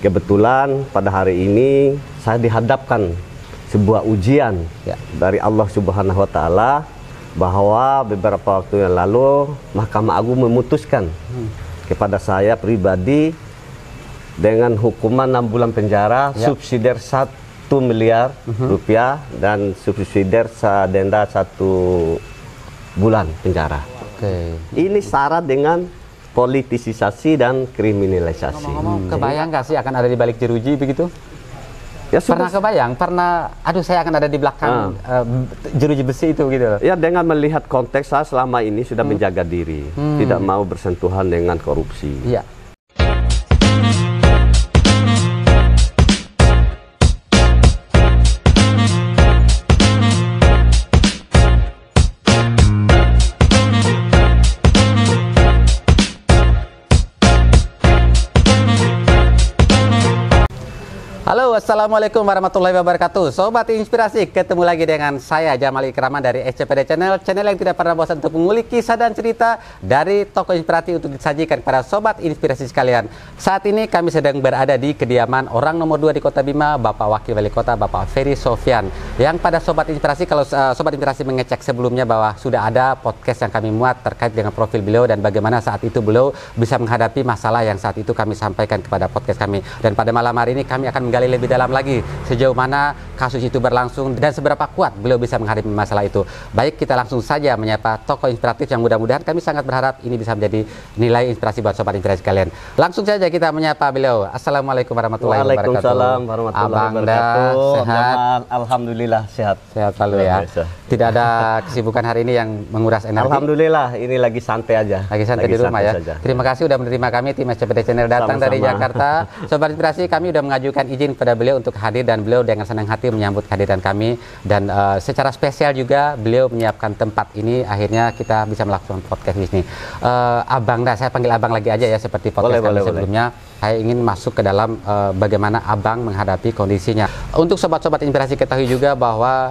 Kebetulan pada hari ini saya dihadapkan sebuah ujian dari Allah Subhanahu wa Ta'ala, bahwa beberapa waktu yang lalu Mahkamah Agung memutuskan kepada saya pribadi dengan hukuman 6 bulan penjara, subsidiar 1 miliar rupiah, dan subsidiar denda 1 bulan penjara. Ini syarat dengan politisasi dan kriminalisasi. Ngomong-ngomong, kebayang nggak sih akan ada di balik jeruji begitu? Ya, pernah kebayang? Pernah, aduh saya akan ada di belakang jeruji besi itu gitu. Ya, dengan melihat konteks saya selama ini sudah menjaga diri, tidak mau bersentuhan dengan korupsi. Iya. Halo, assalamualaikum warahmatullahi wabarakatuh. Sobat Inspirasi, ketemu lagi dengan saya Jamal Ikraman dari SCPD Channel, channel yang tidak pernah bosan untuk mengulik kisah dan cerita dari tokoh inspiratif untuk disajikan kepada Sobat Inspirasi sekalian. Saat ini kami sedang berada di kediaman orang nomor 2 di Kota Bima, Bapak Wakil Wali Kota, Bapak Ferry Sofyan. Yang pada Sobat Inspirasi, kalau Sobat Inspirasi mengecek sebelumnya bahwa sudah ada podcast yang kami muat terkait dengan profil beliau dan bagaimana saat itu beliau bisa menghadapi masalah yang saat itu kami sampaikan kepada podcast kami. Dan pada malam hari ini kami akan menggali lebih dalam lagi sejauh mana kasus itu berlangsung dan seberapa kuat beliau bisa menghadapi masalah itu. Baik, kita langsung saja menyapa tokoh inspiratif yang mudah-mudahan kami sangat berharap ini bisa menjadi nilai inspirasi buat Sobat Inspirasi kalian. Langsung saja kita menyapa beliau. Assalamualaikum warahmatullahi wabarakatuh. Waalaikumsalam warahmatullahi wabarakatuh. Sehat? Alhamdulillah sehat. Sehat selalu ya. Tidak ada kesibukan hari ini yang menguras energi. Alhamdulillah, ini lagi santai aja. Lagi santai di rumah ya. Saja. Terima kasih sudah menerima kami, tim SCPD Channel datang dari Jakarta. Sobat Inspirasi, kami sudah mengajukan izin kepada beliau untuk hadir dan beliau dengan senang hati menyambut kehadiran kami, dan secara spesial juga beliau menyiapkan tempat ini, akhirnya kita bisa melakukan podcast di sini. Abang dah, saya panggil Abang lagi aja ya, seperti podcast kami sebelumnya. Saya ingin masuk ke dalam bagaimana Abang menghadapi kondisinya. Untuk sobat-sobat Inspirasi ketahui juga bahwa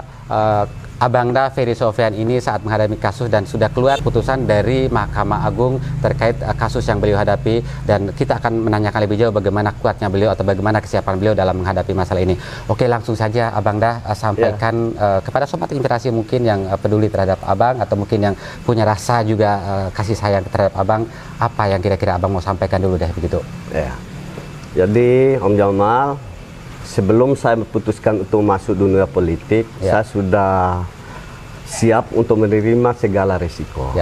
Abangda Ferry Sofyan ini saat menghadapi kasus dan sudah keluar putusan dari Mahkamah Agung terkait kasus yang beliau hadapi, dan kita akan menanyakan lebih jauh bagaimana kuatnya beliau atau bagaimana kesiapan beliau dalam menghadapi masalah ini. Oke, langsung saja Abangda sampaikan kepada sobat Inspirasi mungkin yang peduli terhadap Abang atau mungkin yang punya rasa juga kasih sayang terhadap Abang, apa yang kira-kira Abang mau sampaikan dulu deh begitu. Ya. Jadi Om Jamal, sebelum saya memutuskan untuk masuk dunia politik, saya sudah siap untuk menerima segala risiko.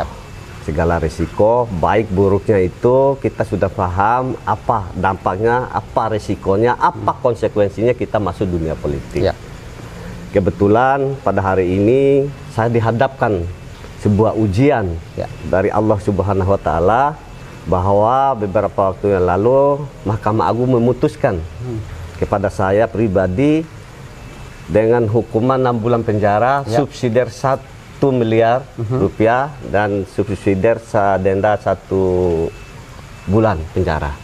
Segala risiko, baik buruknya itu kita sudah paham apa dampaknya, apa risikonya, apa konsekuensinya kita masuk dunia politik. Kebetulan pada hari ini saya dihadapkan sebuah ujian dari Allah Subhanahu wa Ta'ala, bahwa beberapa waktu yang lalu Mahkamah Agung memutuskan kepada saya pribadi dengan hukuman 6 bulan penjara, subsidiar 1 miliar rupiah, dan subsidiar denda 1 bulan penjara.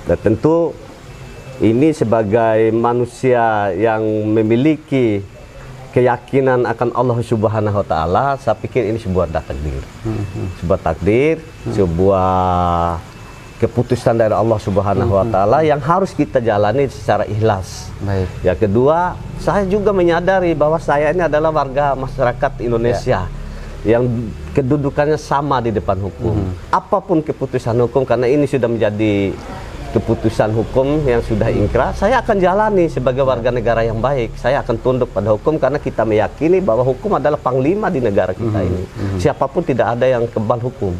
Dan tentu ini sebagai manusia yang memiliki keyakinan akan Allah Subhanahu wa Ta'ala, saya pikir ini sebuah takdir. Sebuah takdir, sebuah keputusan dari Allah Subhanahu wa Ta'ala yang harus kita jalani secara ikhlas. Yang kedua, saya juga menyadari bahwa saya ini adalah warga masyarakat Indonesia yang kedudukannya sama di depan hukum. Apapun keputusan hukum, karena ini sudah menjadi keputusan hukum yang sudah ingkrah, saya akan jalani sebagai warga negara yang baik. Saya akan tunduk pada hukum karena kita meyakini bahwa hukum adalah panglima di negara kita ini. Siapapun tidak ada yang kebal hukum.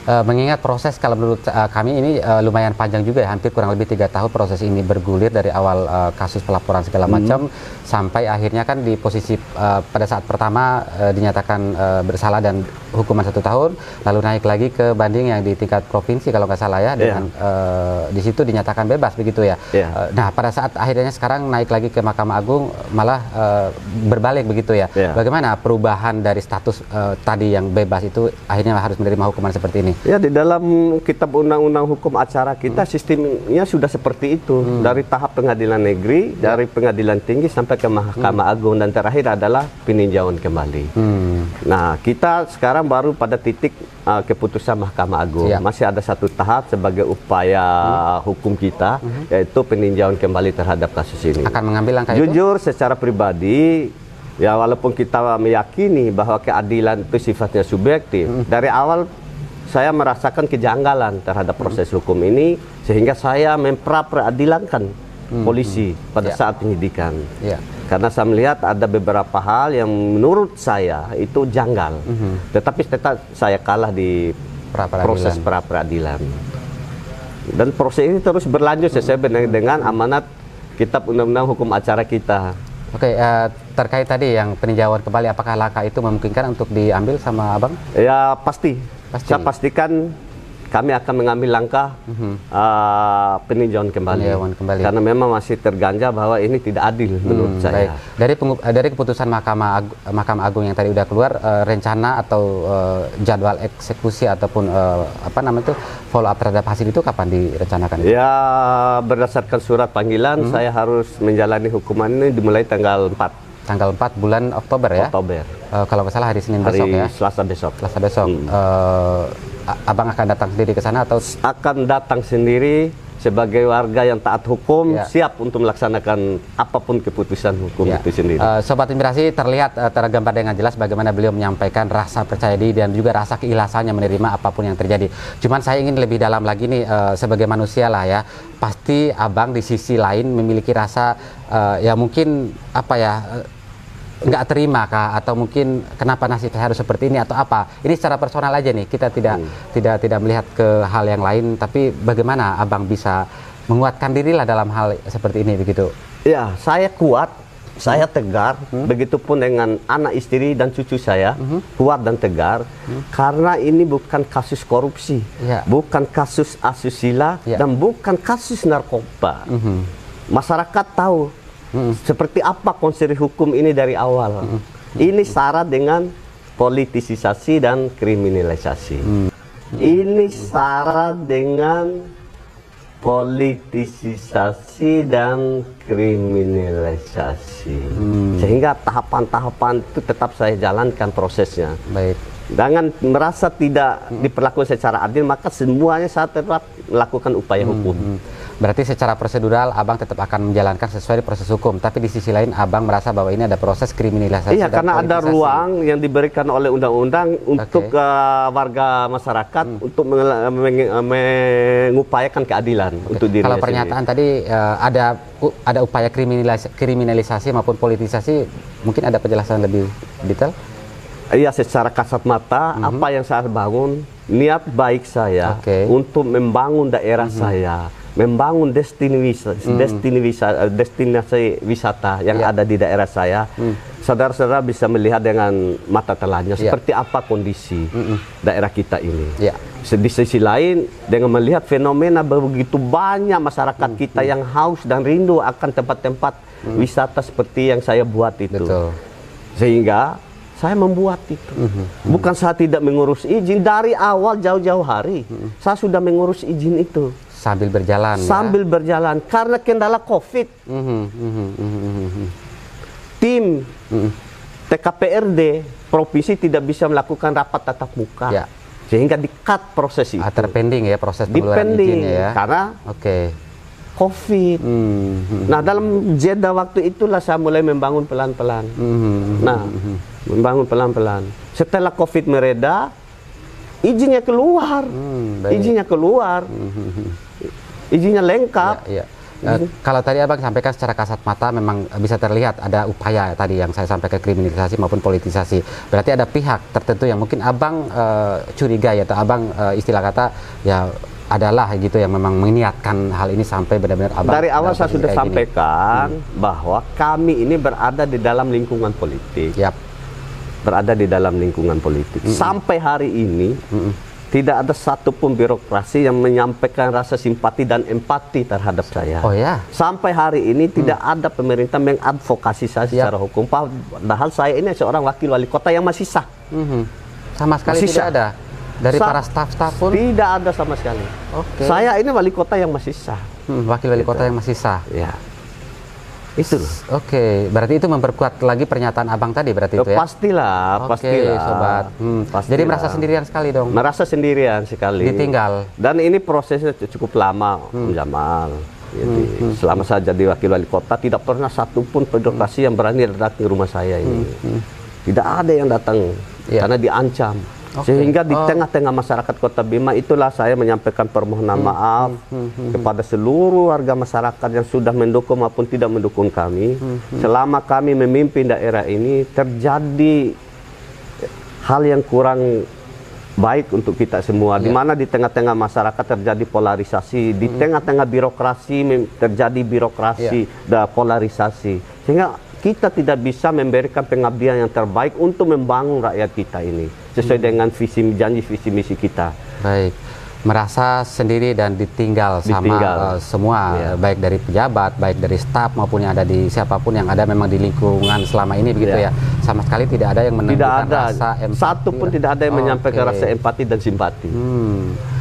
Mengingat proses kalau menurut kami ini lumayan panjang juga ya, hampir kurang lebih 3 tahun proses ini bergulir dari awal kasus pelaporan segala macam sampai akhirnya kan di posisi pada saat pertama dinyatakan bersalah dan hukuman 1 tahun, lalu naik lagi ke banding yang di tingkat provinsi kalau nggak salah ya, dengan di situ dinyatakan bebas begitu ya. Nah, pada saat akhirnya sekarang naik lagi ke Mahkamah Agung malah berbalik begitu ya. Bagaimana perubahan dari status tadi yang bebas itu akhirnya harus menerima hukuman seperti ini? Ya, di dalam kitab undang-undang hukum acara kita sistemnya sudah seperti itu. Dari tahap pengadilan negeri, dari pengadilan tinggi sampai ke Mahkamah Agung, dan terakhir adalah peninjauan kembali. Nah, kita sekarang baru pada titik keputusan Mahkamah Agung. Masih ada satu tahap sebagai upaya hukum kita, yaitu peninjauan kembali terhadap kasus ini. Akan mengambil langkah itu? Jujur secara pribadi, ya walaupun kita meyakini bahwa keadilan itu sifatnya subjektif, dari awal saya merasakan kejanggalan terhadap proses hukum ini, sehingga saya memperadilankan polisi pada saat penyidikan. Karena saya melihat ada beberapa hal yang menurut saya itu janggal, tetapi tetap saya kalah di proses pra-peradilan. Dan proses ini terus berlanjut sesuai dengan amanat kitab undang-undang hukum acara kita. Oke, terkait tadi yang peninjauan kembali, apakah langkah itu memungkinkan untuk diambil sama Abang? Ya pasti. Saya pastikan kami akan mengambil langkah peninjauan kembali. Karena memang masih terganjal bahwa ini tidak adil menurut saya. Baik. Dari keputusan Mahkamah Agung yang tadi udah keluar, rencana atau jadwal eksekusi ataupun apa namanya itu follow up terhadap hasil itu kapan direncanakan? Ya, berdasarkan surat panggilan saya harus menjalani hukuman ini dimulai tanggal 4. Tanggal 4 bulan Oktober ya? Oktober. Kalau nggak salah hari Senin besok ya? Selasa besok. Selasa besok. Abang akan datang sendiri ke sana atau? Akan datang sendiri sebagai warga yang taat hukum, siap untuk melaksanakan apapun keputusan hukum itu sendiri. Sobat Inspirasi, terlihat tergambar dengan jelas bagaimana beliau menyampaikan rasa percaya diri dan juga rasa keikhlasannya menerima apapun yang terjadi. Cuman saya ingin lebih dalam lagi nih, sebagai manusia lah ya, pasti Abang di sisi lain memiliki rasa ya mungkin apa ya, nggak terima kah, atau mungkin kenapa nasib saya harus seperti ini atau apa? Ini secara personal aja nih, kita tidak melihat ke hal yang lain, tapi bagaimana Abang bisa menguatkan diri lah dalam hal seperti ini begitu? Ya, saya kuat, saya tegar, begitupun dengan anak istri dan cucu saya, kuat dan tegar, karena ini bukan kasus korupsi, bukan kasus asusila, dan bukan kasus narkoba. Masyarakat tahu seperti apa konsep hukum ini dari awal. Ini syarat dengan politisasi dan kriminalisasi. Ini syarat dengan politisasi dan kriminalisasi. Sehingga tahapan-tahapan itu tetap saya jalankan prosesnya. Baik. Dengan merasa tidak diperlakukan secara adil, maka semuanya saya tetap melakukan upaya hukum. Berarti secara prosedural Abang tetap akan menjalankan sesuai proses hukum, tapi di sisi lain Abang merasa bahwa ini ada proses kriminalisasi. Iya, karena ada ruang yang diberikan oleh undang-undang untuk warga masyarakat untuk mengupayakan keadilan untuk dirinya. Kalau pernyataan tadi ada upaya kriminalisasi maupun politisasi, mungkin ada penjelasan lebih detail? Iya, secara kasat mata apa yang saya bangun, niat baik saya untuk membangun daerah saya, membangun destinasi wisata yang ada di daerah saya. Saudara-saudara bisa melihat dengan mata telanjang seperti apa kondisi daerah kita ini. Di sisi lain, dengan melihat fenomena begitu banyak masyarakat kita yang haus dan rindu akan tempat-tempat wisata seperti yang saya buat itu. Sehingga saya membuat itu. Bukan saya tidak mengurus izin, dari awal jauh-jauh hari saya sudah mengurus izin itu. Sambil berjalan. Sambil berjalan, karena kendala COVID. Tim TKPRD provinsi tidak bisa melakukan rapat tatap muka, sehingga di-cut proses itu. Terpending ya proses pengeluaran izinnya ya. Karena COVID. Nah, dalam jeda waktu itulah saya mulai membangun pelan-pelan. Membangun pelan-pelan. Setelah COVID mereda, izinnya keluar. Izinnya keluar. Izinnya lengkap. Kalau tadi Abang sampaikan secara kasat mata memang bisa terlihat ada upaya tadi yang saya sampaikan, kriminalisasi maupun politisasi. Berarti ada pihak tertentu yang mungkin Abang curigai, atau Abang istilah kata ya adalah gitu yang memang meniatkan hal ini sampai benar-benar Abang. Dari awal saya sudah sampaikan bahwa kami ini berada di dalam lingkungan politik. Berada di dalam lingkungan politik. Sampai hari ini tidak ada satupun birokrasi yang menyampaikan rasa simpati dan empati terhadap saya. Sampai hari ini tidak ada pemerintah mengadvokasi saya secara hukum. Padahal saya ini seorang wakil wali kota yang masih sah. Sama sekali masih tidak ada. Dari para staf-staf pun? Tidak ada sama sekali. Oke. Saya ini wali kota yang masih sah. Wakil wali kota yang masih sah. Ya. Itu. Oke, berarti itu memperkuat lagi pernyataan abang tadi berarti itu ya? Pastilah, Oke, pastilah. sobat. Pastilah. Jadi merasa sendirian sekali dong? Merasa sendirian sekali. Ditinggal. Dan ini prosesnya cukup lama, Om Jamal. Jadi, selama saya jadi wakil wali kota tidak pernah satupun birokrasi yang berani datang ke rumah saya ini. Tidak ada yang datang karena diancam. Sehingga di tengah-tengah masyarakat Kota Bima itulah saya menyampaikan permohonan maaf kepada seluruh warga masyarakat yang sudah mendukung maupun tidak mendukung kami. Selama kami memimpin daerah ini terjadi hal yang kurang baik untuk kita semua, di mana di tengah-tengah masyarakat terjadi polarisasi, di tengah-tengah birokrasi terjadi birokrasi dan polarisasi, sehingga kita tidak bisa memberikan pengabdian yang terbaik untuk membangun rakyat kita ini sesuai dengan visi janji visi misi kita. Baik, merasa sendiri dan ditinggal sama semua, baik dari pejabat, baik dari staf maupun yang ada di siapapun yang ada memang di lingkungan selama ini begitu ya. Sama sekali tidak ada yang menunjukkan rasa empati. Satu pun tidak ada yang menyampaikan rasa empati dan simpati.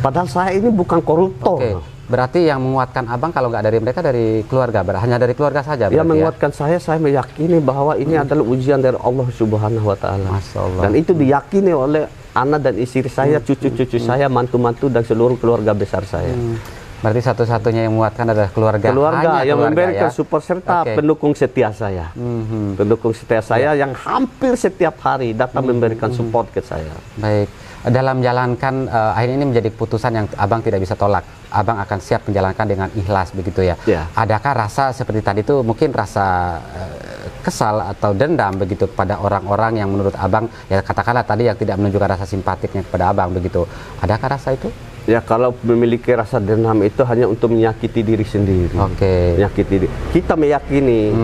Padahal saya ini bukan koruptor. Berarti yang menguatkan abang kalau nggak dari mereka dari keluarga, hanya dari keluarga saja. Yang menguatkan saya meyakini bahwa ini adalah ujian dari Allah Subhanahu Wa Taala. Dan itu diyakini oleh anak dan istri saya, cucu-cucu saya, mantu-mantu dan seluruh keluarga besar saya. Berarti satu-satunya yang menguatkan adalah keluarga. Keluarga yang memberikan support serta pendukung setia saya. Pendukung setia saya yang hampir setiap hari datang memberikan support ke saya. Baik. Dalam menjalankan akhirnya ini menjadi keputusan yang abang tidak bisa tolak. Abang akan siap menjalankan dengan ikhlas begitu ya. Adakah rasa seperti tadi itu mungkin rasa kesal atau dendam begitu kepada orang-orang yang menurut abang ya katakanlah tadi yang tidak menunjukkan rasa simpatiknya kepada abang begitu. Adakah rasa itu? Ya kalau memiliki rasa dendam itu hanya untuk menyakiti diri sendiri. Menyakiti diri. Kita meyakini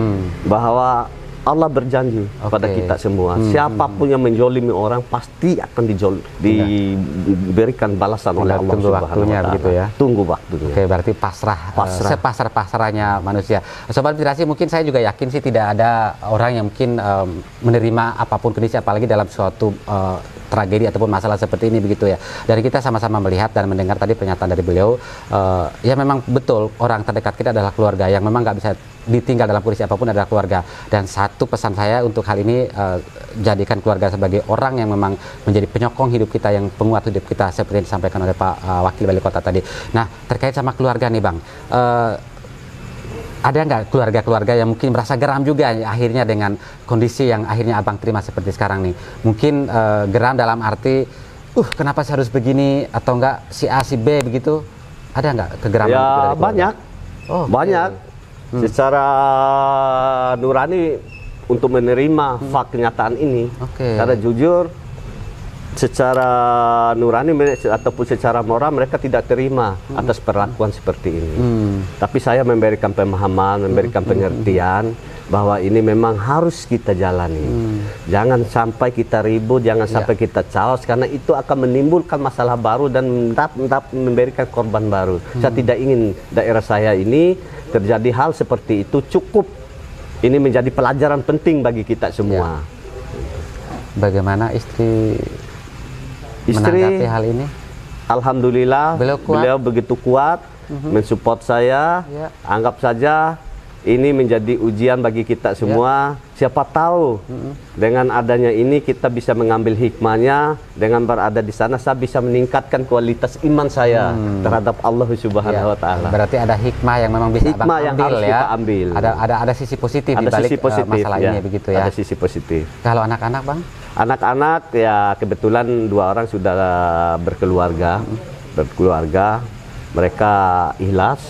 bahwa Allah berjanji pada kita semua, siapapun yang menjolimi orang pasti akan diberikan balasan oleh Allah Subhanahu Wa Taala. Ya? Tunggu waktunya. Oke, berarti pasrah. Sepasrah-pasrahnya manusia. Sobat Inspirasi, mungkin saya juga yakin sih tidak ada orang yang mungkin menerima apapun kondisi, apalagi dalam suatu tragedi ataupun masalah seperti ini begitu ya. Dari kita sama-sama melihat dan mendengar tadi pernyataan dari beliau, ya memang betul orang terdekat kita adalah keluarga yang memang nggak bisa ditinggal dalam kondisi apapun adalah keluarga. Dan satu pesan saya untuk hal ini, jadikan keluarga sebagai orang yang memang menjadi penyokong hidup kita, yang penguat hidup kita seperti yang disampaikan oleh Pak Wakil Wali Kota tadi. Nah, terkait sama keluarga nih Bang, ada nggak keluarga-keluarga yang mungkin merasa geram juga akhirnya dengan kondisi yang akhirnya abang terima seperti sekarang nih? Mungkin geram dalam arti, kenapa sih harus begini, atau enggak si A si B begitu? Ada nggak kegeraman? Ya banyak, banyak. Secara nurani untuk menerima fakta kenyataan ini, karena jujur secara nurani ataupun secara moral mereka tidak terima atas perlakuan seperti ini. Tapi saya memberikan pemahaman, memberikan pengertian bahwa ini memang harus kita jalani. Jangan sampai kita ribut, jangan sampai kita chaos, karena itu akan menimbulkan masalah baru dan memberikan korban baru. Saya tidak ingin daerah saya ini terjadi hal seperti itu. Cukup ini menjadi pelajaran penting bagi kita semua. Bagaimana istri menanggapi hal ini? Alhamdulillah beliau begitu kuat mensupport saya. Anggap saja ini menjadi ujian bagi kita semua. Siapa tahu dengan adanya ini kita bisa mengambil hikmahnya. Dengan berada di sana saya bisa meningkatkan kualitas iman saya terhadap Allah Subhanahu Wa Taala. Berarti ada hikmah yang memang bisa abang ambil ya. Ada sisi positif di balik masalah ini begitu ya. Ada sisi positif. Kalau anak-anak Bang? Anak-anak ya kebetulan 2 orang sudah berkeluarga. Mereka ikhlas,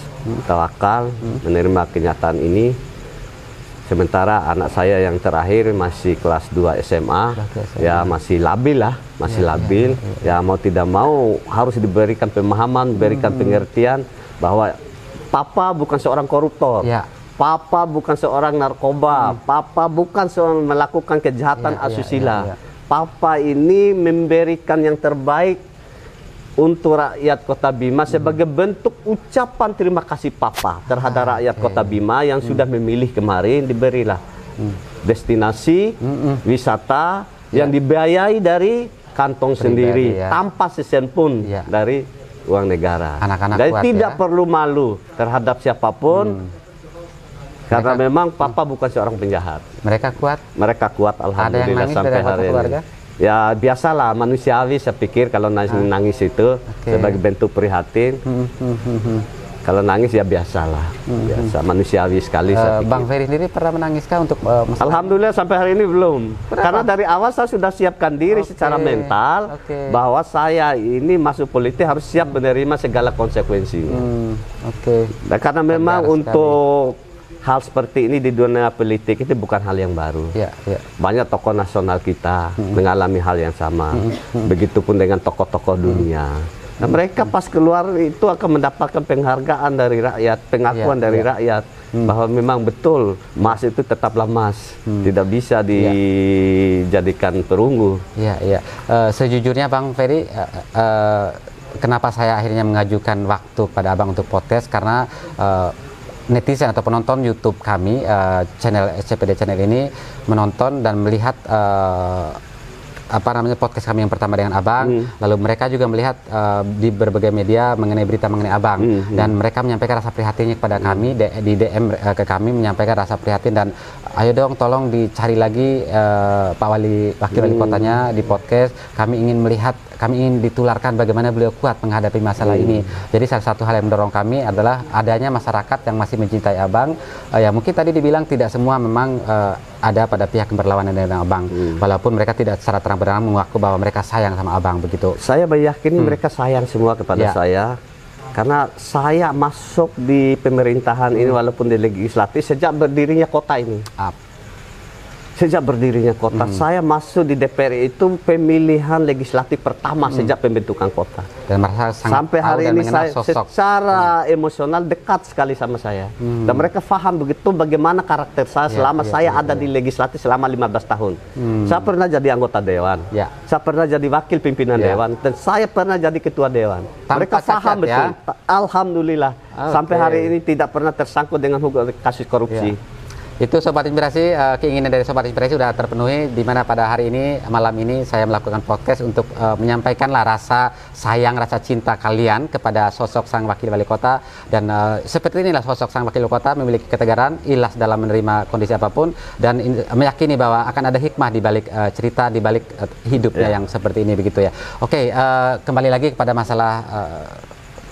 tawakal menerima kenyataan ini. Sementara anak saya yang terakhir masih kelas 2 SMA, ya masih labil lah, ya mau tidak mau harus diberikan pemahaman, diberikan pengertian bahwa papa bukan seorang koruptor. Papa bukan seorang narkoba, papa bukan seorang melakukan kejahatan asusila. Papa ini memberikan yang terbaik untuk rakyat Kota Bima sebagai bentuk ucapan terima kasih papa terhadap rakyat Kota Bima yang sudah memilih kemarin. Diberilah destinasi wisata yang dibiayai dari kantong Pribadi, sendiri ya. tanpa sesen pun Ya. dari uang negara. Anak-anak Jadi kuat, tidak ya. perlu malu terhadap siapapun. Karena memang papa bukan seorang penjahat. Mereka kuat. Mereka kuat, Ada yang alhamdulillah nangis sampai dari anggota hari keluarga? ini. Ya biasalah, manusiawi saya pikir kalau nangis itu sebagai bentuk prihatin. Kalau nangis ya biasalah, biasa manusiawi sekali saya pikir. Bang Ferry sendiri pernah menangiskah untuk masalah? Alhamdulillah sampai hari ini belum. Karena dari awal saya sudah siapkan diri secara mental bahwa saya ini masuk politik harus siap menerima segala konsekuensinya. Nah, karena memang untuk hal seperti ini di dunia politik itu bukan hal yang baru. Banyak tokoh nasional kita mengalami hal yang sama. Begitupun dengan tokoh-tokoh dunia. Nah, mereka pas keluar itu akan mendapatkan penghargaan dari rakyat, pengakuan dari rakyat bahwa memang betul emas itu tetaplah emas, tidak bisa dijadikan perunggu. Sejujurnya Bang Ferry, kenapa saya akhirnya mengajukan waktu pada Abang untuk podcast, karena netizen atau penonton YouTube kami, channel SCPD Channel ini menonton dan melihat podcast kami yang pertama dengan Abang, lalu mereka juga melihat di berbagai media mengenai berita mengenai Abang, dan mereka menyampaikan rasa prihatinnya kepada kami, di DM ke kami menyampaikan rasa prihatin, dan ayo dong tolong dicari lagi Pak Wakil Wali Kotanya di podcast, kami ingin ditularkan bagaimana beliau kuat menghadapi masalah ini. Jadi salah satu hal yang mendorong kami adalah adanya masyarakat yang masih mencintai Abang, ya mungkin tadi dibilang tidak semua memang ada pada pihak yang berlawanan dengan Abang, walaupun mereka tidak secara terang-benerang mengaku bahwa mereka sayang sama Abang begitu. Saya meyakini mereka sayang semua kepada saya, karena saya masuk di pemerintahan ini walaupun di legislatif sejak berdirinya kota ini. Sejak berdirinya kota, saya masuk di DPR itu pemilihan legislatif pertama sejak pembentukan kota. Dan merasa sampai hari ini saya secara emosional dekat sekali sama saya. Dan mereka paham begitu bagaimana karakter saya selama saya ada di legislatif selama 15 tahun. Saya pernah jadi anggota dewan, saya pernah jadi wakil pimpinan dewan, dan saya pernah jadi ketua dewan. Mereka paham betul. Alhamdulillah, sampai hari ini tidak pernah tersangkut dengan kasus korupsi. Itu Sobat Inspirasi, keinginan dari Sobat Inspirasi sudah terpenuhi, di mana pada hari ini, malam ini saya melakukan podcast untuk menyampaikanlah rasa sayang, rasa cinta kalian kepada sosok sang Wakil Wali Kota. Dan seperti inilah sosok sang Wakil Wali Kota, memiliki ketegaran, ikhlas dalam menerima kondisi apapun, dan meyakini bahwa akan ada hikmah di balik cerita, di balik hidupnya yang seperti ini begitu ya. Oke, kembali lagi kepada masalah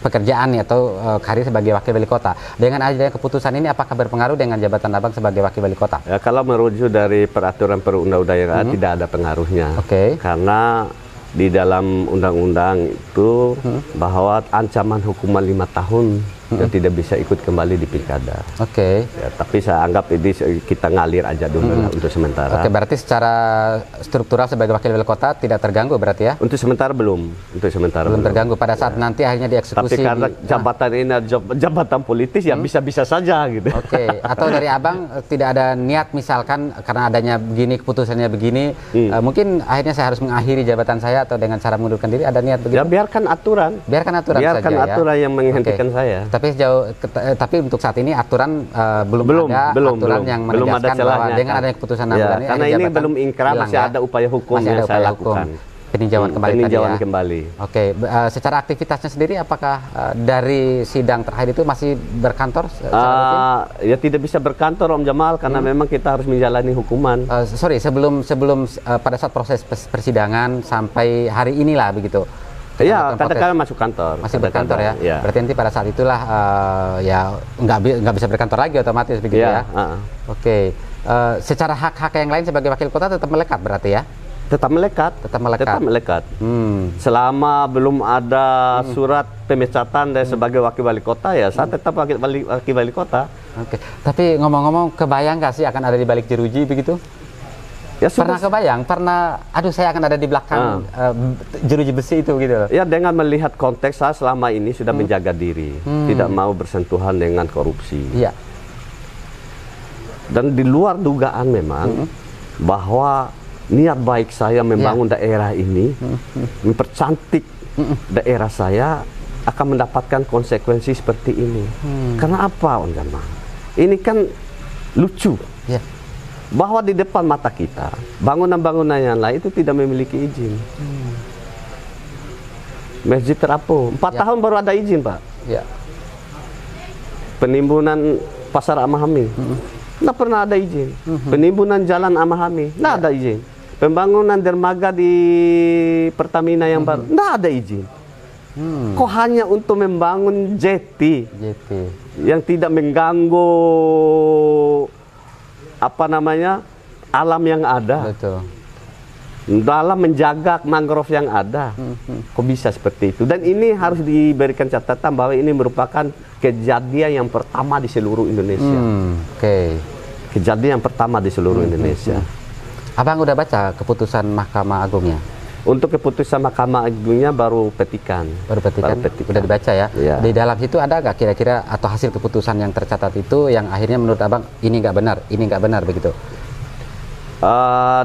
pekerjaan atau karir sebagai Wakil Wali Kota. Dengan adanya keputusan ini, apakah berpengaruh dengan jabatan Abang sebagai Wakil Wali Kota? Ya, kalau merujuk dari peraturan perundang-undangan tidak ada pengaruhnya. Karena di dalam undang-undang itu bahwa ancaman hukuman 5 tahun dan tidak bisa ikut kembali di pilkada. Ya, tapi saya anggap ini kita ngalir aja dulu lah untuk sementara. Berarti secara struktural sebagai Wakil Wali Kota tidak terganggu berarti ya? Untuk sementara belum. Untuk sementara belum terganggu. Pada saat nanti akhirnya dieksekusi. Tapi karena jabatan ini jabatan politis ya bisa-bisa saja gitu. Atau dari Abang tidak ada niat, misalkan karena adanya begini, keputusannya begini, mungkin akhirnya saya harus mengakhiri jabatan saya atau dengan cara mengundurkan diri, ada niat begitu? Ya biarkan aturan. Biarkan aturan aturan yang menghentikan saya. Tapi untuk saat ini aturan belum ada aturan yang menegaskan bahwa dengan adanya keputusan ini, karena ini belum ingkrah, masih ada upaya hukum yang saya lakukan. Peninjauan kembali peninjauan kembali. Secara aktivitasnya sendiri, apakah dari sidang terakhir itu masih berkantor? Ya tidak bisa berkantor Om Jamal, karena memang kita harus menjalani hukuman. Sebelum pada saat proses persidangan sampai hari inilah begitu. Ya, katakanlah masuk kantor. Masih berkantor ya? Berarti nanti pada saat itulah ya nggak bisa berkantor lagi otomatis begitu ya? Secara hak-hak yang lain sebagai Wakil Kota tetap melekat berarti ya? Tetap melekat. Selama belum ada surat pemecatan dari sebagai Wakil Wali Kota, ya saya tetap Wakil Wali Kota. Tapi ngomong-ngomong, kebayang nggak sih akan ada di balik jeruji begitu? Ya, pernah kebayang, aduh saya akan ada di belakang jeruji besi itu gitu. Ya, dengan melihat konteks saya selama ini sudah menjaga diri, tidak mau bersentuhan dengan korupsi. Dan di luar dugaan memang bahwa niat baik saya membangun daerah ini, mempercantik daerah saya, akan mendapatkan konsekuensi seperti ini. Karena apa, Om Jamal? Ini kan lucu. Bahwa di depan mata kita bangunan-bangunan yang lain itu tidak memiliki izin. Masjid terapung. 4 tahun baru ada izin, Pak. Ya. Penimbunan pasar Amahami, nggak pernah ada izin. Penimbunan jalan Amahami, nggak ada izin. Pembangunan dermaga di Pertamina yang baru, nggak ada izin. Kok hanya untuk membangun jeti yang tidak mengganggu apa namanya alam yang ada. Betul. Dalam menjaga mangrove yang ada, kok bisa seperti itu? Dan ini harus diberikan catatan bahwa ini merupakan kejadian yang pertama di seluruh Indonesia. Kejadian yang pertama di seluruh Indonesia. Abang udah baca keputusan Mahkamah Agungnya? Untuk keputusan Mahkamah Agungnya baru petikan. Baru petikan? Udah dibaca ya? Ya. Di dalam situ ada nggak kira-kira atau hasil keputusan yang tercatat itu yang akhirnya menurut abang ini nggak benar, ini nggak benar begitu?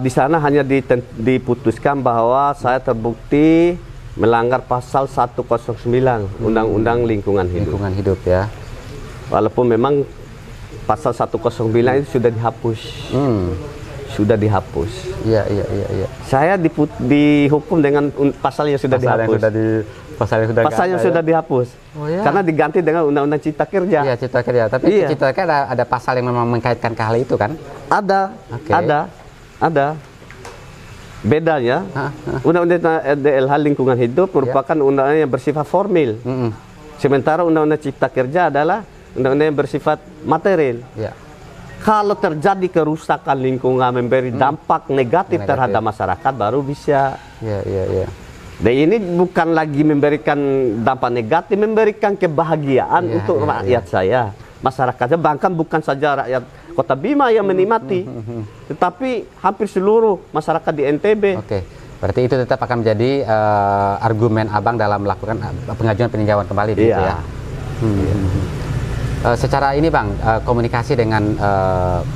Di sana hanya diputuskan bahwa saya terbukti melanggar pasal 109 Undang-Undang Lingkungan Hidup. Lingkungan Hidup ya. Walaupun memang pasal 109 itu sudah dihapus. Sudah dihapus. Iya. Saya dihukum dengan pasal yang sudah dihapus. Pasal yang sudah dihapus. Oh, ya. Karena diganti dengan Undang-Undang Cipta Kerja. Iya, Cipta Kerja. Tapi Cipta Kerja ada pasal yang memang mengkaitkan ke hal itu kan? Ada. Ada. Bedanya, Undang-Undang DLH Lingkungan Hidup merupakan undang-undang yang bersifat formil. Sementara Undang-Undang Cipta Kerja adalah undang-undang yang bersifat material. Kalau terjadi kerusakan lingkungan memberi dampak negatif terhadap masyarakat baru bisa. Dan ini bukan lagi memberikan dampak negatif, memberikan kebahagiaan untuk rakyat saya, masyarakatnya, bahkan bukan saja rakyat Kota Bima yang menikmati, tetapi hampir seluruh masyarakat di NTB. Berarti itu tetap akan menjadi argumen abang dalam melakukan pengajuan peninjauan kembali, gitu ya? Secara ini bang, komunikasi dengan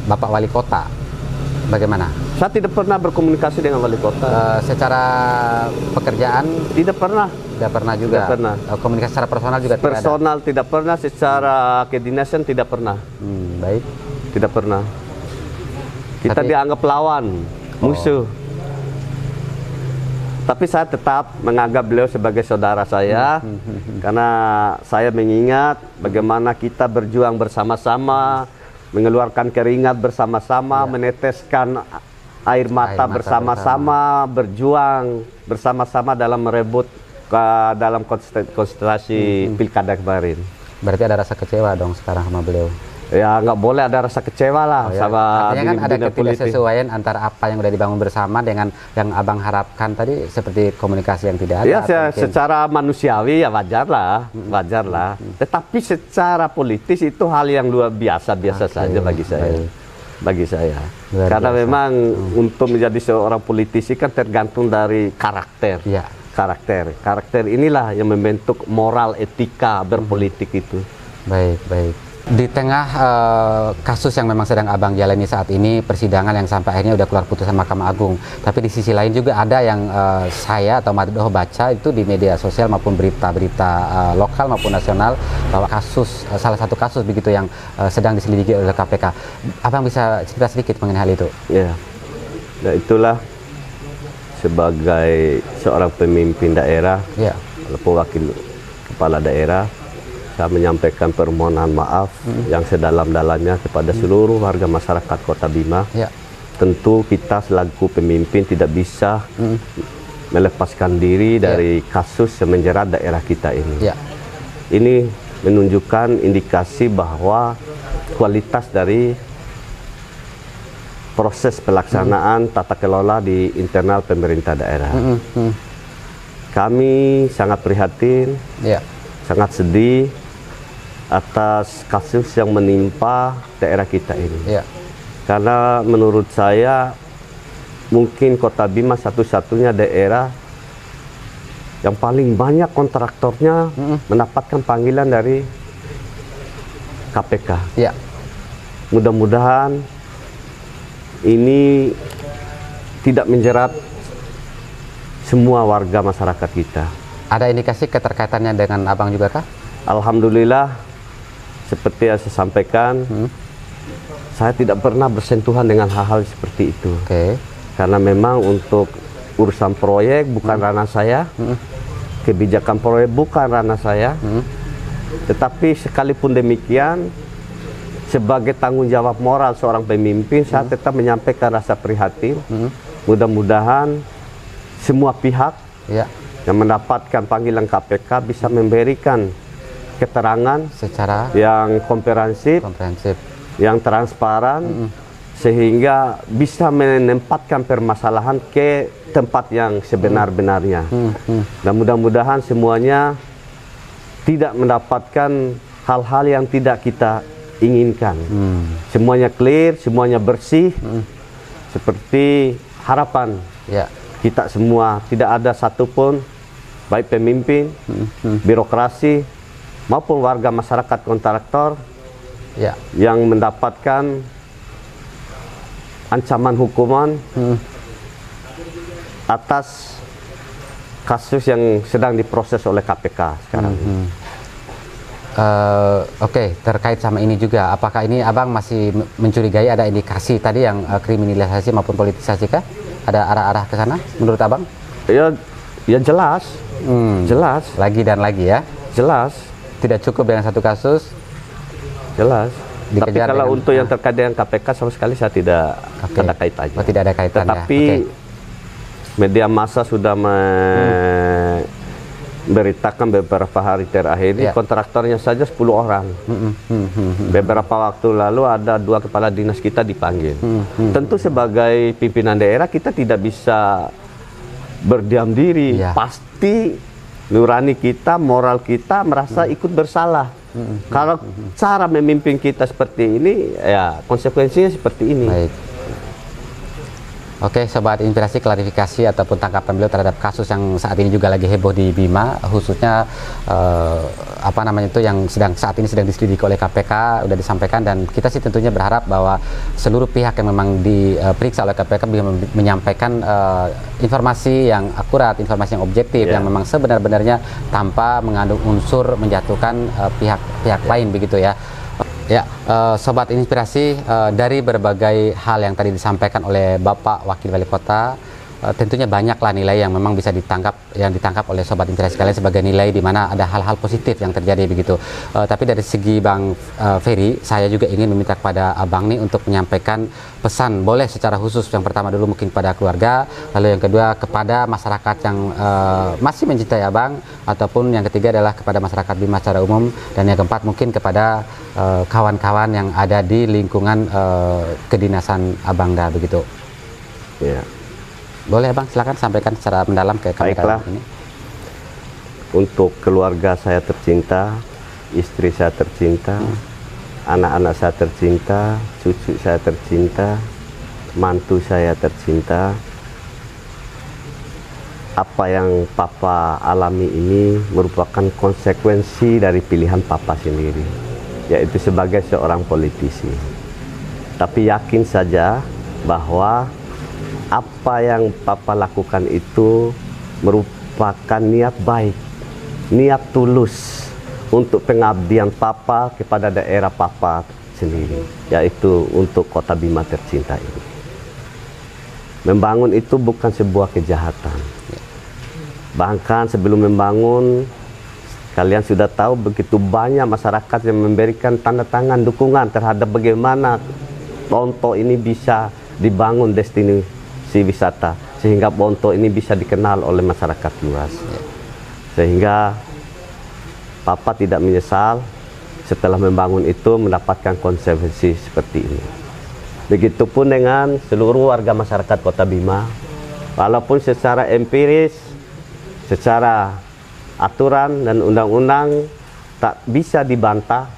Bapak Wali Kota, bagaimana? Saya tidak pernah berkomunikasi dengan Wali Kota. Secara pekerjaan? Tidak pernah. Tidak pernah juga? Tidak pernah. Komunikasi secara personal juga tidak ada? Personal tidak pernah, secara kedinasan tidak pernah. Baik. Tidak pernah. Kita dianggap lawan, musuh. Tapi saya tetap menganggap beliau sebagai saudara saya, karena saya mengingat bagaimana kita berjuang bersama-sama, mengeluarkan keringat bersama-sama, meneteskan air mata bersama-sama, berjuang bersama-sama dalam merebut dalam konstelasi pilkada kemarin. Berarti ada rasa kecewa dong sekarang sama beliau? Ya nggak boleh ada rasa kecewa lah sama. Artinya kan ada ketidaksesuaian antara apa yang udah dibangun bersama dengan yang abang harapkan tadi, seperti komunikasi yang tidak ada. Ya secara manusiawi ya wajar lah. Tetapi secara politis itu hal yang luar biasa saja bagi saya. Bagi saya. Karena memang untuk menjadi seorang politisi kan tergantung dari karakter. Karakter inilah yang membentuk moral etika berpolitik itu. Baik. Di tengah kasus yang memang sedang abang jalani saat ini, persidangan yang sampai akhirnya udah keluar putusan Mahkamah Agung, tapi di sisi lain juga ada yang saya atau Maddoh baca itu di media sosial maupun berita-berita lokal maupun nasional bahwa salah satu kasus begitu yang sedang diselidiki oleh KPK. Abang bisa cerita sedikit mengenai hal itu? Ya, nah itulah sebagai seorang pemimpin daerah, walaupun wakil kepala daerah, saya menyampaikan permohonan maaf yang sedalam-dalamnya kepada seluruh warga masyarakat Kota Bima. Tentu kita selaku pemimpin tidak bisa melepaskan diri dari kasus yang menjerat daerah kita ini. Ini menunjukkan indikasi bahwa kualitas dari proses pelaksanaan tata kelola di internal pemerintah daerah. Kami sangat prihatin, sangat sedih atas kasus yang menimpa daerah kita ini. Karena menurut saya mungkin Kota Bima satu-satunya daerah yang paling banyak kontraktornya mendapatkan panggilan dari KPK. Mudah-mudahan ini tidak menjerat semua warga masyarakat kita. Ada indikasi keterkaitannya dengan abang juga kah? Alhamdulillah, seperti yang saya sampaikan, saya tidak pernah bersentuhan dengan hal-hal seperti itu. Karena memang untuk urusan proyek bukan ranah saya. kebijakan proyek bukan ranah saya. Tetapi sekalipun demikian, sebagai tanggung jawab moral seorang pemimpin, saya tetap menyampaikan rasa prihatin. Mudah-mudahan semua pihak yang mendapatkan panggilan KPK bisa memberikan keterangan secara yang komprehensif, yang transparan, sehingga bisa menempatkan permasalahan ke tempat yang sebenar-benarnya. Dan mudah-mudahan semuanya tidak mendapatkan hal-hal yang tidak kita inginkan. Semuanya clear, semuanya bersih, seperti harapan kita semua. Tidak ada satupun, baik pemimpin, birokrasi, maupun warga masyarakat kontraktor yang mendapatkan ancaman hukuman atas kasus yang sedang diproses oleh KPK sekarang. Oke, terkait sama ini juga, apakah ini abang masih mencurigai ada indikasi tadi yang kriminalisasi maupun politisasi kah? Ada arah-arah ke sana menurut abang? Ya jelas, jelas. Lagi dan lagi ya? Jelas. Tidak cukup dengan satu kasus? Jelas. Tapi kalau dengan, untuk yang terkait dengan KPK sama sekali saya tidak ada kaitannya. Oh, tidak ada kaitannya. Tetapi media massa sudah memberitakan beberapa hari terakhir ini kontraktornya saja 10 orang. Beberapa waktu lalu ada 2 kepala dinas kita dipanggil. Tentu sebagai pimpinan daerah kita tidak bisa berdiam diri. Pasti nurani kita, moral kita merasa ikut bersalah. Kalau cara memimpin kita seperti ini, ya konsekuensinya seperti ini. Baik. Oke, Sobat Inspirasi, klarifikasi ataupun tanggapan beliau terhadap kasus yang saat ini juga lagi heboh di Bima, khususnya apa namanya itu yang saat ini sedang diselidiki oleh KPK, udah disampaikan, dan kita sih tentunya berharap bahwa seluruh pihak yang memang diperiksa oleh KPK bisa menyampaikan informasi yang akurat, informasi yang objektif, yang memang sebenar-benarnya tanpa mengandung unsur menjatuhkan pihak lain begitu ya. Ya, Sobat Inspirasi, dari berbagai hal yang tadi disampaikan oleh Bapak Wakil Wali Kota, tentunya banyaklah nilai yang memang bisa ditangkap oleh Sobat Inspirasi sekalian sebagai nilai di mana ada hal-hal positif yang terjadi begitu. Tapi dari segi Bang Ferry, saya juga ingin meminta kepada Abang nih untuk menyampaikan pesan, boleh secara khusus, yang pertama dulu mungkin pada keluarga, lalu yang kedua kepada masyarakat yang masih mencintai Abang, ataupun yang ketiga adalah kepada masyarakat Bima secara umum, dan yang keempat mungkin kepada kawan-kawan yang ada di lingkungan kedinasan Abangda begitu. Ya. Boleh Bang, silakan sampaikan secara mendalam ke kamera ini. Untuk keluarga saya tercinta, istri saya tercinta, anak-anak saya tercinta, cucu saya tercinta, mantu saya tercinta, apa yang Papa alami ini merupakan konsekuensi dari pilihan Papa sendiri, yaitu sebagai seorang politisi. Tapi yakin saja bahwa apa yang Papa lakukan itu merupakan niat baik, niat tulus untuk pengabdian Papa kepada daerah Papa sendiri, yaitu untuk Kota Bima tercinta ini. Membangun itu bukan sebuah kejahatan. Bahkan sebelum membangun, kalian sudah tahu begitu banyak masyarakat yang memberikan tanda tangan dukungan terhadap bagaimana Bonto ini bisa dibangun destinasi wisata, sehingga Bonto ini bisa dikenal oleh masyarakat luas. Sehingga Papa tidak menyesal setelah membangun itu mendapatkan konsekuensi seperti ini. Begitupun dengan seluruh warga masyarakat Kota Bima, walaupun secara empiris, secara aturan dan undang-undang tak bisa dibantah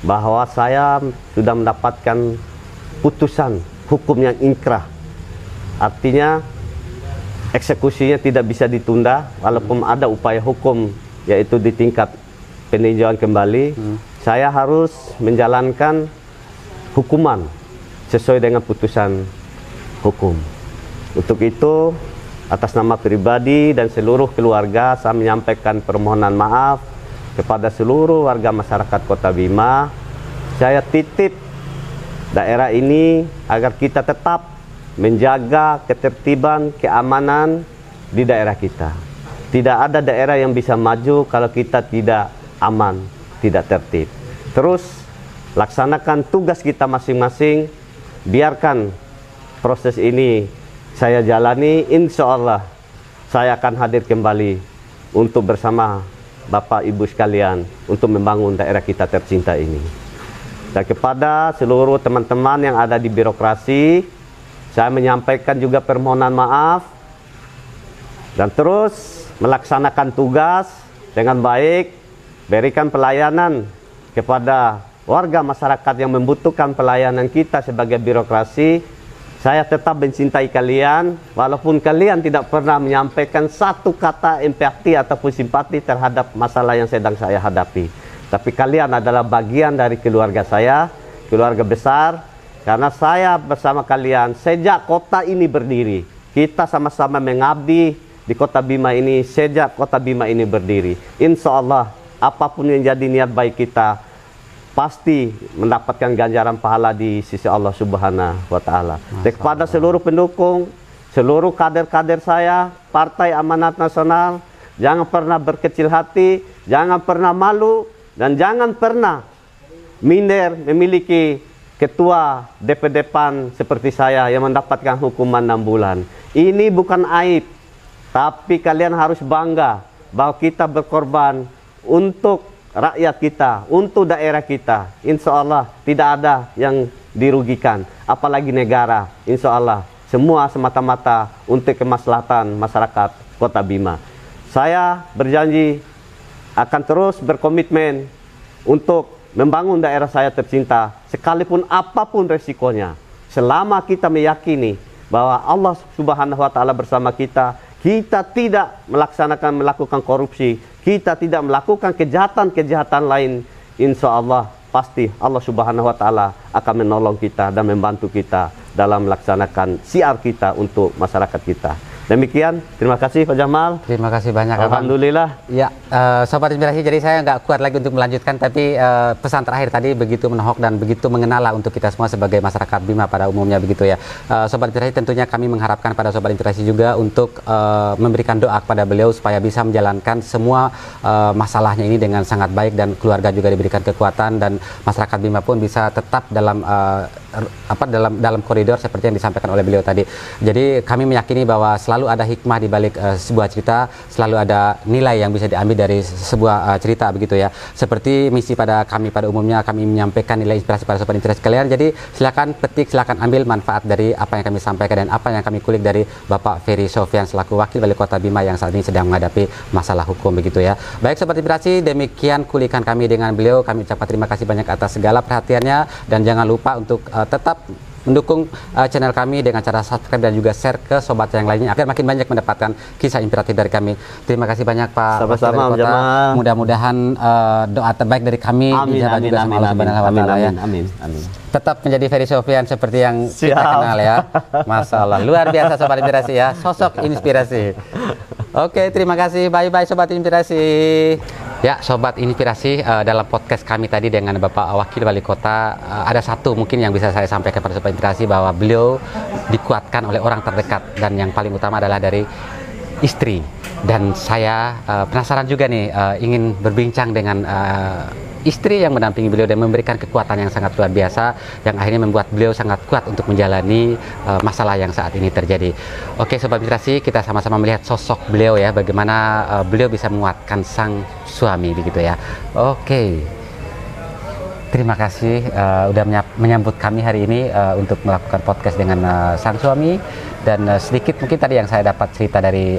bahwa saya sudah mendapatkan putusan hukum yang inkrah. Artinya eksekusinya tidak bisa ditunda walaupun ada upaya hukum, yaitu di tingkat peninjauan kembali. Saya harus menjalankan hukuman sesuai dengan putusan hukum. Untuk itu, atas nama pribadi dan seluruh keluarga, saya menyampaikan permohonan maaf kepada seluruh warga masyarakat Kota Bima. Saya titip daerah ini agar kita tetap menjaga ketertiban, keamanan di daerah kita. Tidak ada daerah yang bisa maju kalau kita tidak aman, tidak tertib. Terus laksanakan tugas kita masing-masing, biarkan proses ini saya jalani, insya Allah saya akan hadir kembali untuk bersama Bapak Ibu sekalian untuk membangun daerah kita tercinta ini. Dan kepada seluruh teman-teman yang ada di birokrasi, saya menyampaikan juga permohonan maaf dan terus melaksanakan tugas dengan baik, berikan pelayanan kepada warga masyarakat yang membutuhkan pelayanan kita sebagai birokrasi. Saya tetap mencintai kalian, walaupun kalian tidak pernah menyampaikan satu kata empati ataupun simpati terhadap masalah yang sedang saya hadapi. Tapi kalian adalah bagian dari keluarga saya, keluarga besar, karena saya bersama kalian sejak kota ini berdiri. Kita sama-sama mengabdi di Kota Bima ini sejak Kota Bima ini berdiri. Insya Allah apapun yang jadi niat baik kita pasti mendapatkan ganjaran pahala di sisi Allah Subhanahu wa Ta'ala. Kepada seluruh pendukung, seluruh kader-kader saya, Partai Amanat Nasional, jangan pernah berkecil hati, jangan pernah malu, dan jangan pernah minder memiliki ketua DPD PAN seperti saya yang mendapatkan hukuman 6 bulan. Ini bukan aib, tapi kalian harus bangga bahwa kita berkorban untuk rakyat kita, untuk daerah kita. Insya Allah tidak ada yang dirugikan, apalagi negara. Insya Allah semua semata-mata untuk kemaslahatan masyarakat Kota Bima. Saya berjanji akan terus berkomitmen untuk membangun daerah saya tercinta, sekalipun apapun resikonya. Selama kita meyakini bahwa Allah Subhanahu wa Ta'ala bersama kita, kita tidak melakukan korupsi, kita tidak melakukan kejahatan-kejahatan lain, insya Allah pasti Allah Subhanahu wa Ta'ala akan menolong kita dan membantu kita dalam melaksanakan siar kita untuk masyarakat kita. Demikian, terima kasih Pak Jamal. Terima kasih banyak. Alhamdulillah. Ya, Sobat Inspirasi, jadi saya nggak kuat lagi untuk melanjutkan, tapi pesan terakhir tadi begitu menohok dan begitu mengena untuk kita semua sebagai masyarakat Bima pada umumnya begitu ya. Sobat Inspirasi, tentunya kami mengharapkan pada Sobat Inspirasi juga untuk memberikan doa kepada beliau supaya bisa menjalankan semua masalahnya ini dengan sangat baik, dan keluarga juga diberikan kekuatan, dan masyarakat Bima pun bisa tetap dalam dalam koridor seperti yang disampaikan oleh beliau tadi. Jadi kami meyakini bahwa selalu ada hikmah di balik sebuah cerita, selalu ada nilai yang bisa diambil dari sebuah cerita begitu ya. Seperti misi pada kami pada umumnya, kami menyampaikan nilai inspirasi pada Sobat Inspirasi kalian. Jadi silakan petik, silakan ambil manfaat dari apa yang kami sampaikan dan apa yang kami kulik dari Bapak Ferry Sofyan selaku Wakil Wali Kota Bima yang saat ini sedang menghadapi masalah hukum begitu ya. Baik Sobat Inspirasi, demikian kulikan kami dengan beliau. Kami ucapkan terima kasih banyak atas segala perhatiannya, dan jangan lupa untuk tetap mendukung channel kami dengan cara subscribe dan juga share ke sobat yang lainnya agar makin banyak mendapatkan kisah inspiratif dari kami. Terima kasih banyak Pak. Sama-sama. Mudah-mudahan doa terbaik dari kami dijawab juga sama Allah Subhanahu wa Ta'ala ya. Amin. Tetap menjadi Ferry Sofyan seperti yang kita kenal ya. Masya Allah, luar biasa Sobat Inspirasi ya, sosok inspirasi. Oke, terima kasih. Bye-bye Sobat Inspirasi. Ya, Sobat Inspirasi, dalam podcast kami tadi dengan Bapak Wakil Wali Kota, ada satu mungkin yang bisa saya sampaikan pada Sobat Inspirasi, bahwa beliau dikuatkan oleh orang terdekat, dan yang paling utama adalah dari istri. Dan saya penasaran juga nih, ingin berbincang dengan istri yang mendampingi beliau dan memberikan kekuatan yang sangat luar biasa, yang akhirnya membuat beliau sangat kuat untuk menjalani masalah yang saat ini terjadi. Oke Sobat Inspirasi, kita sama-sama melihat sosok beliau ya, bagaimana beliau bisa menguatkan sang suami begitu ya. Oke, terima kasih udah menyambut kami hari ini untuk melakukan podcast dengan sang suami. Dan sedikit mungkin tadi yang saya dapat cerita dari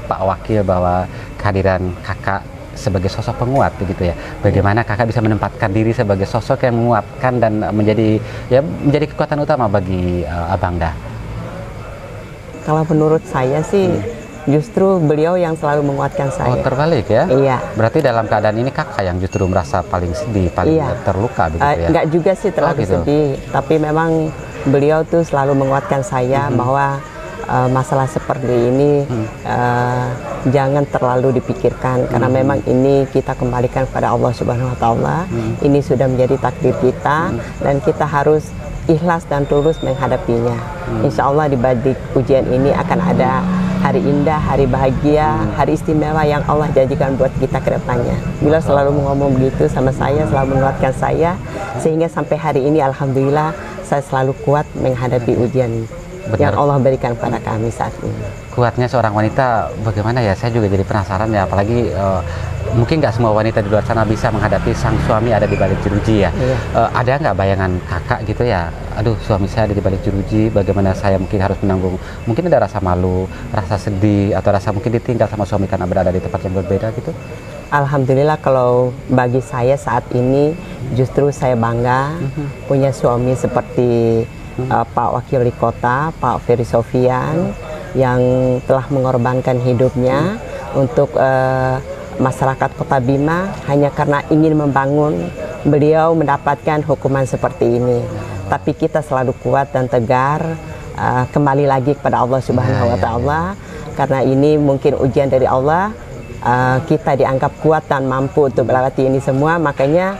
Pak Wakil, bahwa kehadiran kakak sebagai sosok penguat begitu ya. Bagaimana kakak bisa menempatkan diri sebagai sosok yang menguatkan dan menjadi kekuatan utama bagi Abang Dah. Kalau menurut saya sih justru beliau yang selalu menguatkan saya. Oh, terbalik ya? Iya. Berarti dalam keadaan ini kakak yang justru merasa paling sedih, paling terluka begitu ya? Enggak juga sih terlalu sedih, tapi memang beliau tuh selalu menguatkan saya bahwa masalah seperti ini jangan terlalu dipikirkan, karena memang ini kita kembalikan kepada Allah Subhanahu wa Ta'ala. Ini sudah menjadi takdir kita, dan kita harus ikhlas dan tulus menghadapinya. Insya Allah di balik ujian ini akan ada hari indah, hari bahagia, hari istimewa yang Allah janjikan buat kita ke depannya. Beliau selalu ngomong begitu sama saya, selalu menguatkan saya, sehingga sampai hari ini alhamdulillah saya selalu kuat menghadapi ujian yang Allah berikan pada kami saat ini. Kuatnya seorang wanita bagaimana ya? Saya juga jadi penasaran ya, apalagi mungkin nggak semua wanita di luar sana bisa menghadapi sang suami ada di balik jeruji ya. Iya. Ada nggak bayangan kakak gitu ya? Aduh, suami saya ada di balik jeruji, bagaimana saya mungkin harus menanggung? Mungkin ada rasa malu, rasa sedih, atau rasa mungkin ditinggal sama suami karena berada di tempat yang berbeda gitu? Alhamdulillah kalau bagi saya saat ini justru saya bangga punya suami seperti Pak Wakil Wali Kota, Pak Ferry Sofian, yang telah mengorbankan hidupnya untuk masyarakat Kota Bima hanya karena ingin membangun. Beliau mendapatkan hukuman seperti ini, tapi kita selalu kuat dan tegar, kembali lagi kepada Allah Subhanahu wa Ta'ala, karena ini mungkin ujian dari Allah. Kita dianggap kuat dan mampu untuk melewati ini semua, makanya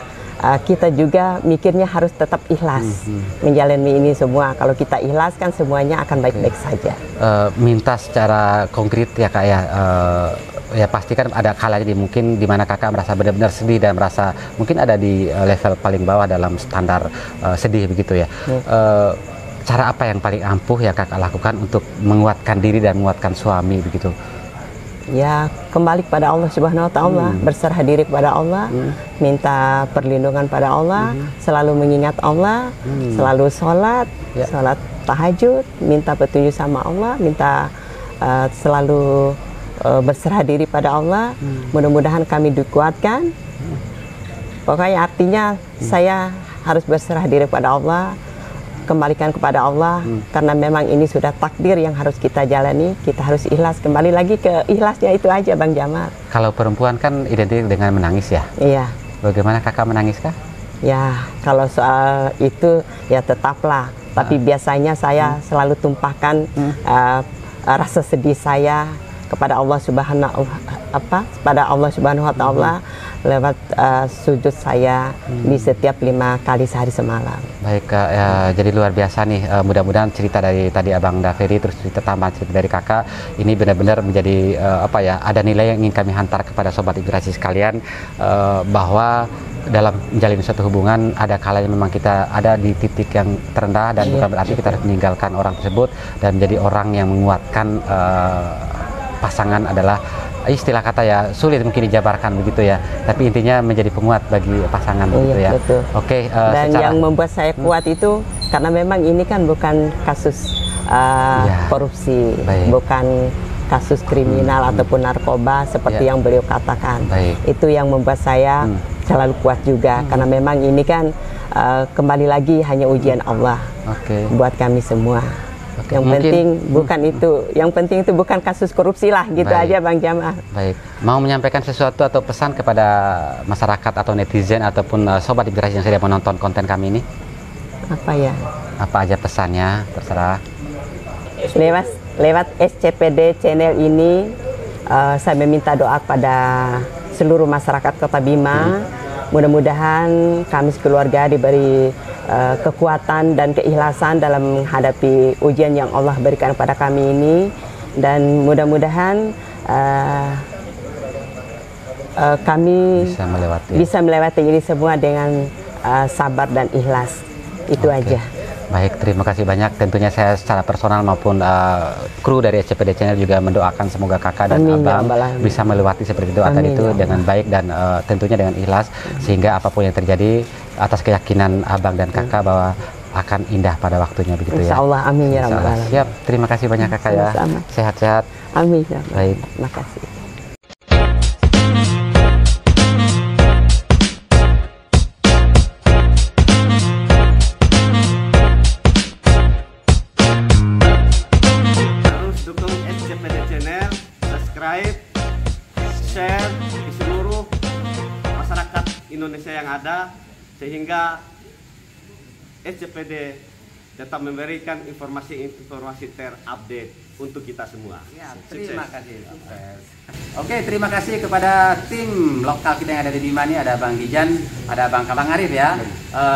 kita juga mikirnya harus tetap ikhlas menjalani ini semua. Kalau kita ikhlas kan semuanya akan baik-baik saja. Minta secara konkret ya Kak ya, ya pasti kan ada kalanya mungkin di mana kakak merasa benar-benar sedih dan merasa mungkin ada di level paling bawah dalam standar sedih begitu ya. Cara apa yang paling ampuh yang kakak lakukan untuk menguatkan diri dan menguatkan suami begitu? Ya, kembali kepada Allah Subhanahu wa Ta'ala, berserah diri kepada Allah, minta perlindungan pada Allah, selalu mengingat Allah, selalu sholat, sholat tahajud, minta petunjuk sama Allah, minta selalu berserah diri pada Allah. Mudah-mudahan kami dikuatkan. Pokoknya artinya saya harus berserah diri kepada Allah, kembalikan kepada Allah, karena memang ini sudah takdir yang harus kita jalani. Kita harus ikhlas, kembali lagi ke ikhlasnya itu aja Bang Jamal. Kalau perempuan kan identik dengan menangis ya? Iya. Bagaimana kakak menangis kah? Ya, kalau soal itu ya tetaplah, tapi biasanya saya selalu tumpahkan rasa sedih saya kepada Allah Subhanahu wa Ta'ala lewat sujud saya di setiap 5 kali sehari semalam. Baik Kak, ya, jadi luar biasa nih, mudah-mudahan cerita dari tadi Abang Daferi terus cerita tambahan cerita dari kakak ini benar-benar menjadi ada nilai yang ingin kami hantar kepada sobat imigrasi sekalian, bahwa dalam menjalin suatu hubungan ada kalanya memang kita ada di titik yang terendah dan bukan berarti kita harus meninggalkan orang tersebut dan menjadi orang yang menguatkan pasangan. Adalah istilah kata ya sulit mungkin dijabarkan begitu ya, tapi intinya menjadi penguat bagi pasangan begitu ya. Betul. Oke, dan yang membuat saya kuat itu karena memang ini kan bukan kasus korupsi, bukan kasus kriminal ataupun narkoba seperti yang beliau katakan. Itu yang membuat saya selalu kuat juga, karena memang ini kan kembali lagi hanya ujian Allah buat kami semua. Yang penting bukan itu, yang penting itu bukan kasus korupsi lah, gitu aja Bang Jamal. Baik, mau menyampaikan sesuatu atau pesan kepada masyarakat atau netizen ataupun sobat imigrasi yang sedang menonton konten kami ini? Apa ya? Apa aja pesannya, terserah. Lewat SCPD channel ini, saya meminta doa kepada seluruh masyarakat Kota Bima. Mudah-mudahan kami sekeluarga diberi kekuatan dan keikhlasan dalam menghadapi ujian yang Allah berikan kepada kami ini, dan mudah-mudahan kami bisa melewati ini semua dengan sabar dan ikhlas. Itu aja. Baik, terima kasih banyak. Tentunya saya secara personal maupun kru dari SCPD Channel juga mendoakan semoga kakak dan abang bisa melewati seperti doa tadi itu dengan baik dan tentunya dengan ikhlas, sehingga apapun yang terjadi atas keyakinan abang dan kakak bahwa akan indah pada waktunya begitu ya. Insya Allah, amin ya rabbal alamin. Siap, terima kasih banyak kakak ya. Sehat-sehat. Amin ya. Baik. Terima kasih. Share di seluruh masyarakat Indonesia yang ada, sehingga SCPD tetap memberikan informasi terupdate. untuk kita semua. Ya, terima kasih. Oke, terima kasih kepada tim lokal kita yang ada di Bima nih. Ada Bang Gijan, ada Bang Arif ya.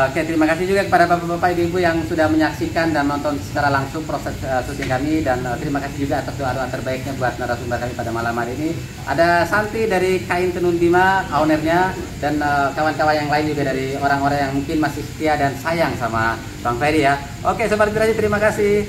Oke, terima kasih juga kepada bapak-bapak ibu-ibu yang sudah menyaksikan dan nonton secara langsung proses syuting kami. Dan terima kasih juga atas doa-doa terbaiknya buat narasumber kami pada malam hari ini. Ada Santi dari Kain Tenun Bima, ownernya, dan kawan-kawan yang lain juga dari orang-orang yang mungkin masih setia dan sayang sama Bang Ferry ya. Oke, Sobat Inspirasi, terima kasih.